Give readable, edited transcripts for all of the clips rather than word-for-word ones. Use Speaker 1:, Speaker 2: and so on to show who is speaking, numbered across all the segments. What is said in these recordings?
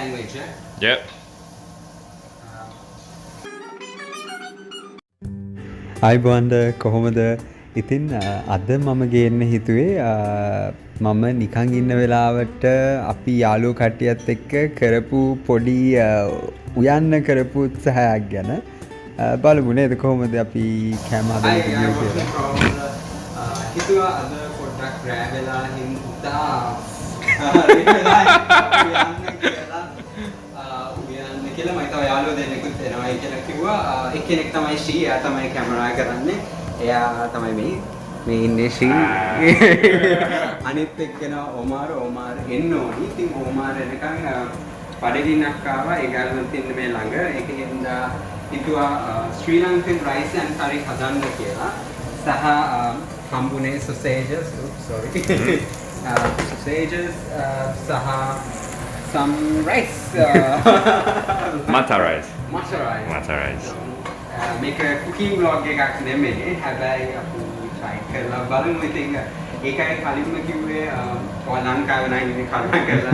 Speaker 1: language, yeah?
Speaker 2: Yep.
Speaker 3: අයිබන්ඩ කොහොමද ඉතින් අද මම ගේන්න හිතුවේ මම නිකං ඉන්න වෙලාවට අපි යාලු කට්ටියත් එක්ක කරපු පොඩි උයන්න කරපු උත්සාහයක් ගැන බලමුණේද කොහොමද අපි කෑම හදන්න ගියේ කියලා.
Speaker 1: හිතුවා අද පොඩ්ඩක් රෑ වෙලා හින්දා උයන්න කියලා මම තව යාළුවෝ දෙන්නෙකුත් එනවායි කියලා කිව්වා. එක්කෙනෙක් තමයි ශ්‍රී, එයා තමයි කැමරා කරන්නේ. එයා තමයි මේ ඉන්නේ ශ්‍රී. අනිත් එක්කෙනා ඔමාර එන්න ඕනි. ඉතින් ඔමාර එනකන් පඩගින්නක් ආවා. ඒ ගාලෙත් ඉන්න මේ ළඟ. ඒකෙන්ද හිතුවා ශ්‍රී ලංකන් රයිස් and curry හදන්න කියලා. සහ හම්බුනේ sausages, sausages සහ some rice.
Speaker 2: Mata rice.
Speaker 1: Mata rice. මේක cooking vlog එකක් නෙමෙයි. හැබැයි අපි try කරලා බලමු. ඉතින් ඒකයි කලින්ම කිව්වේ ලංකාවේ නම් ඉන්නේ කල්පනා කරලා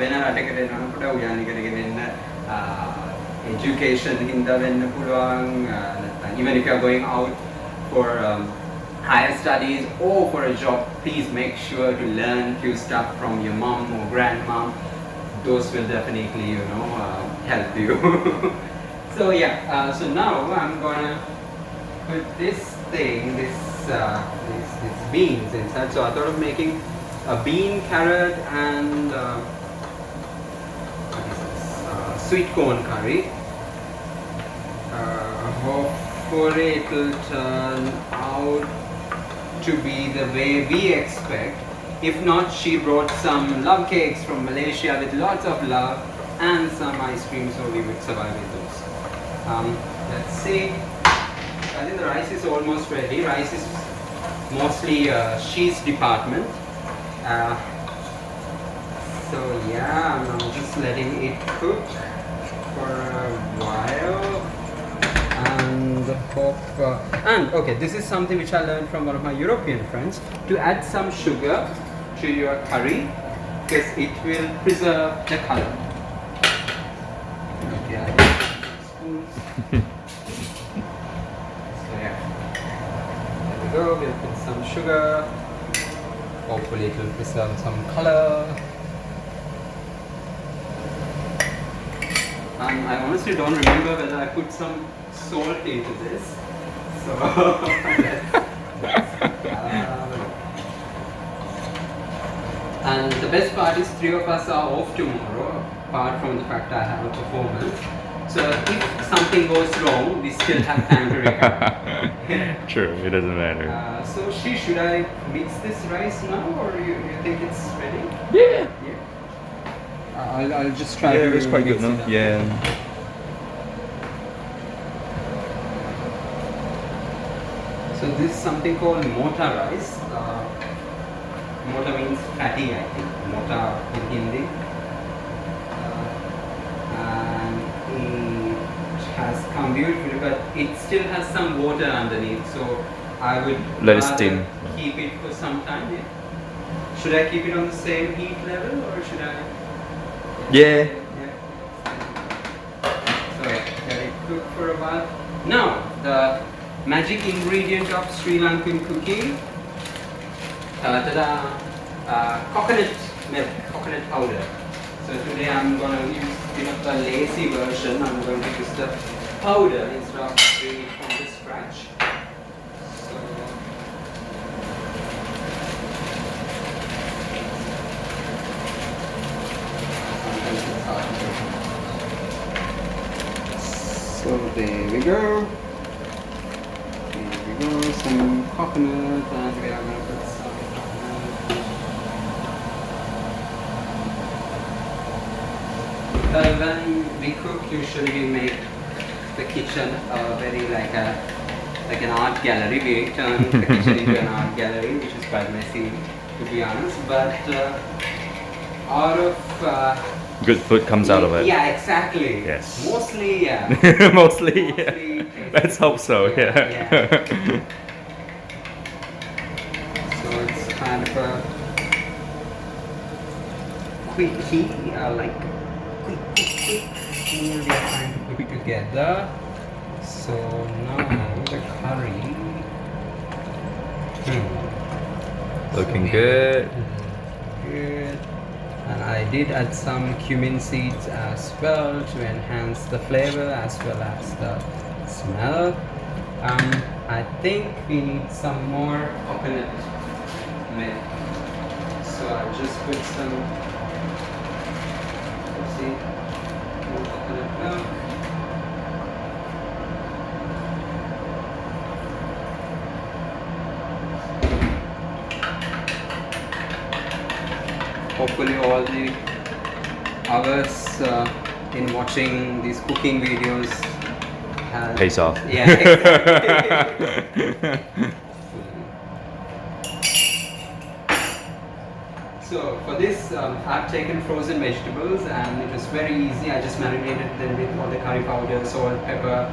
Speaker 1: වෙන රටකට යනකොට උයන් ඉගෙනගෙන එන්න education හින්දා වෙන්න පුළුවන්. Even if you are going out for higher studies or for a job, please make sure to learn few stuff from your mom or grandmom. Those will definitely, help you. So yeah, so now I'm gonna put this beans inside. So I thought of making a bean, carrot and sweetcorn curry. Hopefully it will turn out to be the way we expect. If not, she brought some love cakes from Malaysia with lots of love and some ice cream, so we would survive with those. Let's see. I think the rice is almost ready. Rice is mostly she's department. So yeah, I'm just letting it cook for a while. And okay, this is something which I learned from one of my European friends, to add some sugar to your curry because it will preserve the color. Okay, I have spoons. So yeah, there we go. We'll put some sugar. Hopefully it will preserve some color. I honestly don't remember whether I put some salt into this, so and the best part is 3 of us are off tomorrow, apart from the fact I have a performance. So if something goes wrong, we still have time to recover.
Speaker 2: True, it doesn't matter.
Speaker 1: So should I mix this rice now, or you think it's ready?
Speaker 2: Yeah.
Speaker 1: I'll just try.
Speaker 2: Yeah, it's quite good, no? Yeah.
Speaker 1: So this is something called mota rice. Mota means fatty, I think. Mota in Hindi. And it has come beautifully, but it still has some water underneath. So I would
Speaker 2: let it steam.
Speaker 1: Keep it for some time. Yeah. Should I keep it on the same heat level, or should I?
Speaker 2: Yeah.
Speaker 1: So yeah, let it cook for a while. Now the magic ingredient of Sri Lankan cooking. Coconut milk, coconut powder. So today I'm going to use the lazy version. I'm going to use the powder instead of doing it from the scratch. So there we go. Some coconut, and we are going to put some coconut. When we cook, usually we make the kitchen very like an art gallery. We turn the kitchen into an art gallery, which is quite messy, to be honest. But out of
Speaker 2: good food comes out of it.
Speaker 1: Yeah, exactly.
Speaker 2: Yes.
Speaker 1: Mostly, yeah.
Speaker 2: Mostly, yeah. Let's hope so. Yeah.
Speaker 1: So it's kind of a quicky, like meal we are trying to put together. So now the curry.
Speaker 2: Looking good.
Speaker 1: Good. And I did add some cumin seeds as well to enhance the flavor as well as the smell. I think we need some more coconut milk. So I'll just put some, let's see, more coconut milk. Hopefully all the hours in watching these cooking videos has
Speaker 2: Pays off.
Speaker 1: Yeah, exactly. So for this, I've taken frozen vegetables and it was very easy. I just marinated them with all the curry powder, salt, pepper,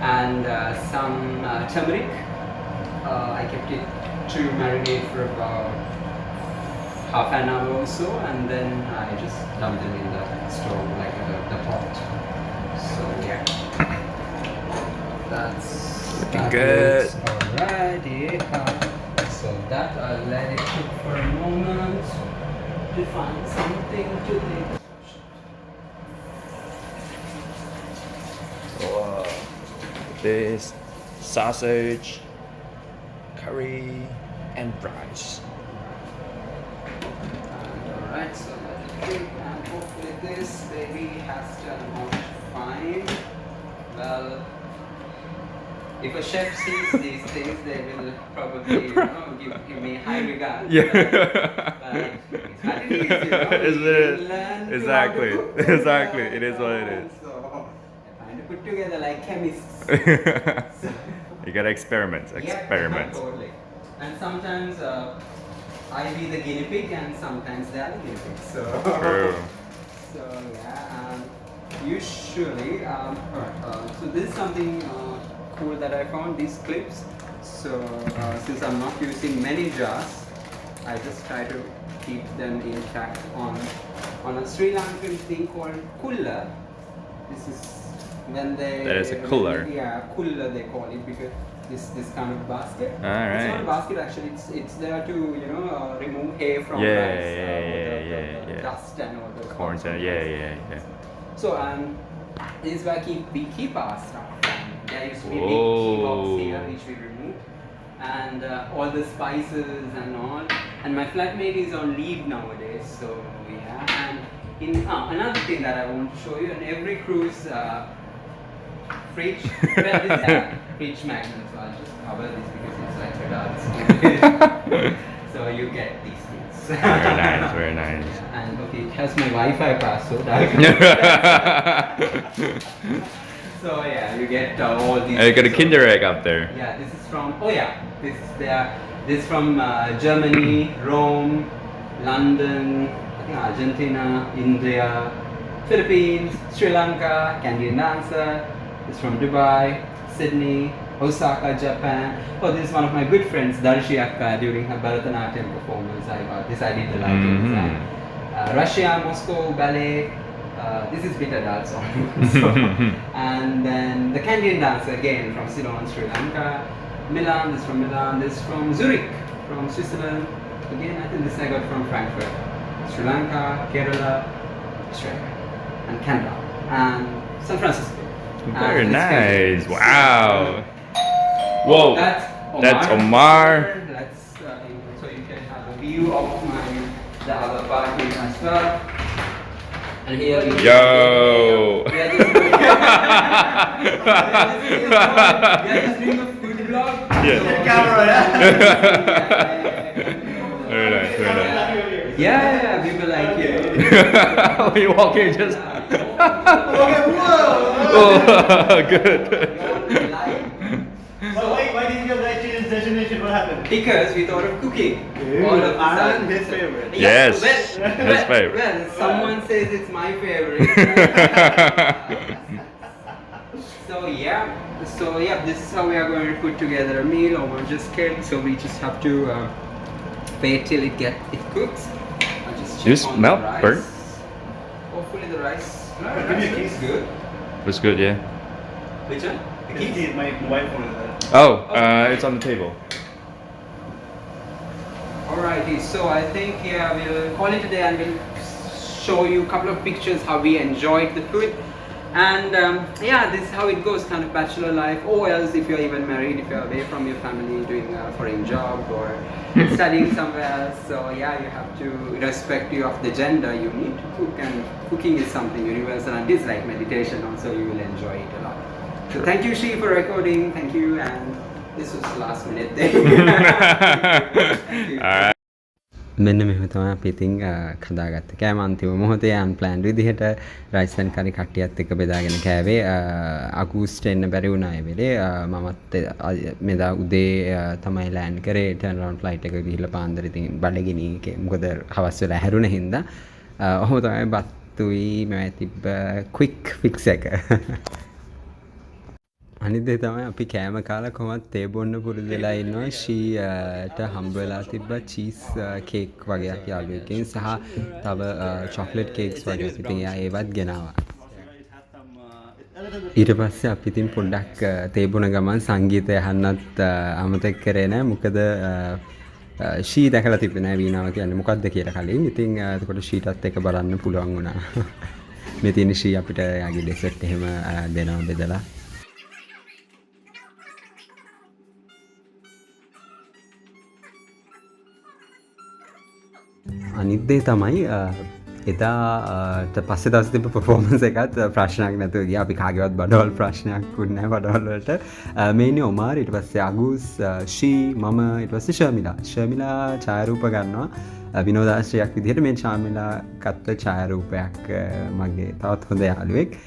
Speaker 1: and some turmeric. I kept it to marinate for about half an hour or so, and then I just dumped them in the stove, like the pot. So yeah,
Speaker 2: Looking good.
Speaker 1: Alrighty. So that I'll let it cook for a moment to find something to eat.
Speaker 2: Whoa. This sausage, curry, and rice.
Speaker 1: Alright, so let it cook, and hopefully this baby has turned out fine. Well, if a chef sees these things, they will probably give me high regard.
Speaker 2: Yeah.
Speaker 1: But it's not easy,
Speaker 2: Isn't
Speaker 1: We
Speaker 2: it?
Speaker 1: learn to how to
Speaker 2: Exactly.
Speaker 1: cook.
Speaker 2: Exactly. It is what it is.
Speaker 1: So, I kind of put together like chemists.
Speaker 2: You gotta experiment. Experiment.
Speaker 1: Yeah, totally. And sometimes I be the guinea pig, and sometimes they are the guinea pigs. So,
Speaker 2: True.
Speaker 1: so yeah. Usually, so this is something cool that I found. These clips. So since I'm not using many jars, I just try to keep them intact on a Sri Lankan thing called kulla. This is when they.
Speaker 2: That is a cooler.
Speaker 1: Yeah, kulla they call it, because this kind of basket.
Speaker 2: All right.
Speaker 1: It's not a basket actually. It's there to remove hay from rice, the dust and all those
Speaker 2: Corns and yeah.
Speaker 1: So this is where we keep our stuff. There used to be a big key box here which we removed, and all the spices and all. And my flatmate is on leave nowadays, so yeah. And another thing that I want to show you, in every cruise fridge, well, this is a fridge magnet, so I'll just cover this because it's like adults. So you get these things.
Speaker 2: Very nice. Very nice.
Speaker 1: And okay, it has my Wi-Fi password. So yeah, you get all these.
Speaker 2: You got a Kinder Egg up there.
Speaker 1: Yeah, this is from. Oh yeah, this is from Germany, Rome, London, I think Argentina, India, Philippines, Sri Lanka, Canadian dancer. It's from Dubai, Sydney, Osaka, Japan. Oh, this is one of my good friends, Darshi Akka, during her Bharatanatyam performance. I got this. I did the lighting design. Russia, Moscow, ballet. This is bit adult song. So, and then the Canadian dancer again from Ceylon, Sri Lanka. Milan, this from Milan. This from Zurich, from Switzerland. Again, I think this I got from Frankfurt. Sri Lanka, Kerala, Australia, and Canada, and San Francisco.
Speaker 2: Very
Speaker 1: And
Speaker 2: nice.
Speaker 1: Canada.
Speaker 2: Wow. Whoa. That's Omar.
Speaker 1: That's so you can have a view of the other apartment as well. And here we
Speaker 2: Yo.
Speaker 1: we are just doing a food vlog.
Speaker 2: Yeah.
Speaker 1: So,
Speaker 2: Very nice. Very nice.
Speaker 1: yeah, people like you.
Speaker 2: When you walk in, just.
Speaker 1: Whoa!
Speaker 2: Oh, good.
Speaker 4: So why did you guys change destination? What happened?
Speaker 1: Because we thought of cooking. All of a
Speaker 4: And
Speaker 1: sudden.
Speaker 4: his favorite.
Speaker 2: Yes,
Speaker 1: Well,
Speaker 2: his favorite.
Speaker 1: Well, someone says it's my favorite. So yeah, this is how we are going to put together a meal. Or just scared, so we just have to wait till it cooks. I'll just check
Speaker 2: You
Speaker 1: on
Speaker 2: smell
Speaker 1: the rice.
Speaker 2: burnt?
Speaker 1: Hopefully the rice
Speaker 4: Give me a keys.
Speaker 1: Good.
Speaker 2: Looks good, yeah.
Speaker 1: Which one?
Speaker 4: The keys. My mobile phone is there.
Speaker 2: Oh, it's on the table.
Speaker 1: Alrighty, so I think we'll call it a day and we'll show you a couple of pictures how we enjoyed the food. And this is how it goes, kind of bachelor life, or else if you're even married, if you're away from your family doing a foreign job or studying somewhere else. So you have to, irrespective of the gender, you need to cook, and cooking is something universal, and it is like meditation also, you will enjoy it a lot. So thank you Shri for recording, thank you, and this was last minute thing. Thank you.
Speaker 2: All right.
Speaker 3: මෙන්න මෙහෙම තමයි අපි ඉතින් කදාගත්ත කෑම අන්තිම මොහොතේ අන්ප්ලෑන්ඩ් විදිහට rice and කරි කට්ටියත් එක්ක බෙදාගෙන කෑවේ. අගූස්ට එන්න බැරි වුණා ඒ වෙලේ. මමත් මෙදා උදේ තමයි ලෑන්ඩ් කරේ. ටර්න් රවුන්ඩ් ෆ්ලයිට් එක ගිහිල්ලා පාන්දර ඉතින් බඩගිනි මොකද හවස් වෙලා හැරුණ හින්දා. ඔහොම තමයි බත්තුයි මම තිබ්බ ක්වික් ෆික්ස් එක. අනිත් දේ තමයි අපි කෑම කාලා කොහොමද තේ බොන්න පුරුදු වෙලා ඉන්නවා. ෂීට හම්බ වෙලා තිබ්බ චීස් කේක් වගේක් යාළුවෙක්ගෙන් සහ තව චොක්ලට් කේක්ස් වගේ. ඉතින් එයා ඒවත් ගෙනාවා. ඊට පස්සේ අපි ඉතින් පොඩ්ඩක් තේ බොන ගමන් සංගීතය අහන්නත් අමතක කරේ නැහැ. මොකද ෂී දැකලා තිබ්බේ නැහැ වීණාව කියන්නේ මොකක්ද කියලා කලින්. ඉතින් එතකොට ෂීටත් එක බලන්න පුළුවන් වුණා. මේ තියෙන ෂී අපිට යාගේ ඩෙසර්ට් එහෙම දෙනවා බෙදලා. අනිත් දේ තමයි එදාට පස්සේ දවස් තිබ්බ පර්ෆෝමන්ස් එකත් ප්‍රශ්නයක් නැතුව ගියා. අපි කාගේවත් බඩවල් ප්‍රශ්නයක් වුණේ නැහැ බඩවල් වලට. මේ ඉන්නේ ඔමාර්, ඊට පස්සේ අගූස්, ෂී, මම, ඊට පස්සේ ශර්මිලා ඡායාරූප ගන්නවා විනෝදාශ්‍රයක් විදිහට. මේ ශර්මිලා ගත්ත ඡායාරූපයක් මගේ තවත් හොඳ යාළුවෙක්.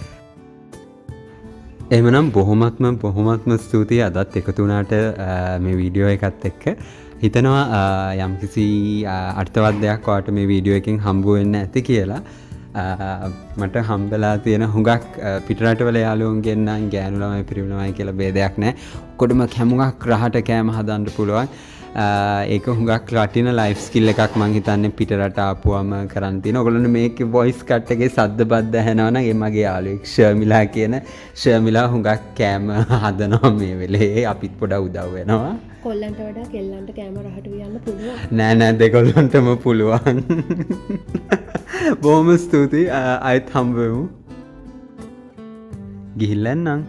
Speaker 3: එහෙමනම් බොහොමත්ම ස්තුතියි අදත් එකතු වුණාට මේ වීඩියෝ එකත් එක්ක. හිතනවා යම්කිසි අර්ථවත් දෙයක් ඔයාලට මේ වීඩියෝ එකෙන් හම්බ වෙන්න ඇති කියලා. මට හම්බලා තියෙන හුඟක් පිටරටවල යාළුවන්ගෙන් නම් ගෑනු ළමයි පිරිමි ළමයි කියලා ભેදයක් නැහැ. ඔක්කොටම කැමුගක් රහට කෑම හදන්න පුළුවන්. ඒක හුඟක් වටින ලයිෆ් ස්කිල් එකක් මං හිතන්නේ පිටරට ආපුවම කරන්න තියෙන. ඔයගොල්ලෝ මේකේ වොයිස් කට් එකේ සද්ද බද්ද ඇහෙනවා නම් ඒ මගේ යාළුවෙක් ශර්මිලා කියන ශර්මිලා හුඟක් කෑම හදනවා මේ වෙලේ. අපිත් පොඩක් උදව් වෙනවා.
Speaker 5: කොල්ලන්ට වඩා කෙල්ලන්ට කෑම රහට වියන්න පුළුවන්.
Speaker 3: නෑ දෙකොල්ලන්ටම පුළුවන්. බොහොම ස්තුතියි. ආයෙත් හම්බ වෙමු. ගිහිල්ලා එන්නම්.